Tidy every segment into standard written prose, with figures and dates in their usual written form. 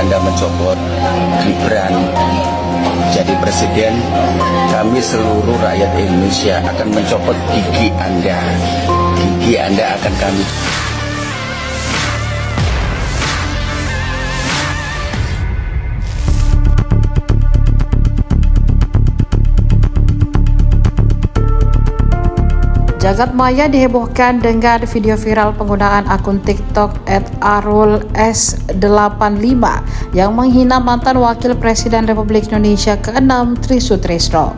Anda mencopot Gibran jadi presiden, kami seluruh rakyat Indonesia akan mencopot gigi Anda. Gigi Anda akan kami. Jagat maya dihebohkan dengan video viral penggunaan akun TikTok @arulS85 yang menghina mantan Wakil Presiden Republik Indonesia ke-6 Tri Sutrisno.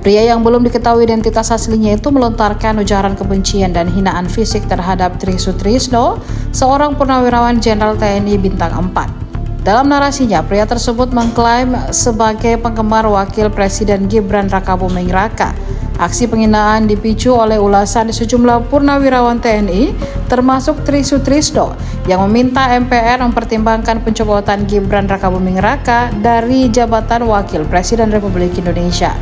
Pria yang belum diketahui identitas aslinya itu melontarkan ujaran kebencian dan hinaan fisik terhadap Tri Sutrisno, seorang purnawirawan Jenderal TNI Bintang 4. Dalam narasinya, pria tersebut mengklaim sebagai penggemar Wakil Presiden Gibran Rakabuming Raka. Aksi penghinaan dipicu oleh ulasan sejumlah purnawirawan TNI, termasuk Tri Sutrisno, yang meminta MPR mempertimbangkan pencopotan Gibran Rakabuming Raka dari jabatan Wakil Presiden Republik Indonesia.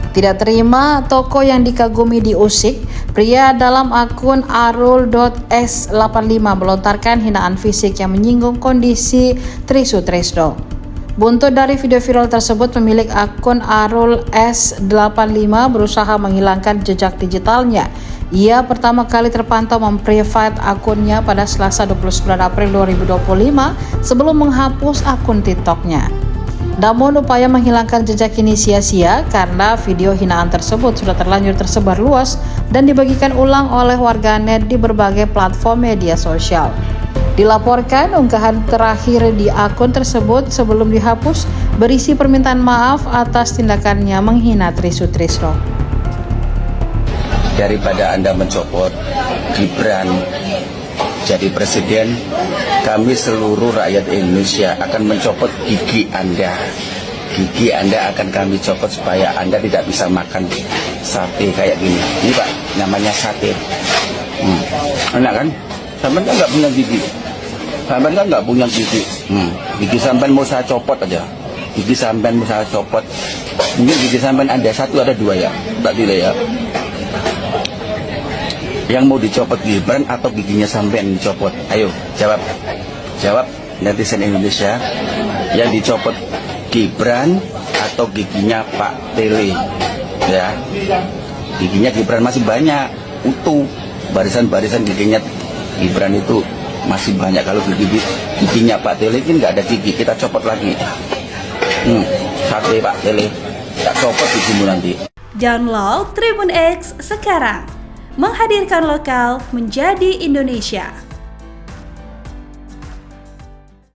Tidak terima tokoh yang dikagumi diusik, pria dalam akun arul.s85 melontarkan hinaan fisik yang menyinggung kondisi Tri Sutrisno. Buntut dari video viral tersebut, pemilik akun Arul S85 berusaha menghilangkan jejak digitalnya. Ia pertama kali terpantau memprivate akunnya pada Selasa 29 April 2025 sebelum menghapus akun TikToknya. Namun upaya menghilangkan jejak ini sia-sia karena video hinaan tersebut sudah terlanjur tersebar luas dan dibagikan ulang oleh warganet di berbagai platform media sosial. Dilaporkan unggahan terakhir di akun tersebut sebelum dihapus berisi permintaan maaf atas tindakannya menghina Tri Sutrisno. Daripada Anda mencopot Gibran jadi presiden, kami seluruh rakyat Indonesia akan mencopot gigi Anda. Gigi Anda akan kami copot supaya Anda tidak bisa makan sate kayak gini. Ini Pak, namanya sate. Enak kan? Sampai kan nggak punya gigi. Sampai kan nggak punya gigi. Gigi sampai mau saya copot aja. Gigi sampai mau saya copot. Mungkin gigi sampai ada satu, ada dua ya. Tak tidak ya. Yang mau dicopot Gibran atau giginya sampai dicopot? Ayo jawab. Jawab netizen Indonesia. Yang dicopot Gibran atau giginya Pak Tele? Ya. Giginya Gibran masih banyak, utuh. Barisan-barisan giginya Gibran itu masih banyak. Kalau giginya Pak Tele ini nggak ada gigi, kita copot lagi. Sate Pak Tele, kita copot gigimu nanti. Download Tribun X sekarang, menghadirkan lokal menjadi Indonesia.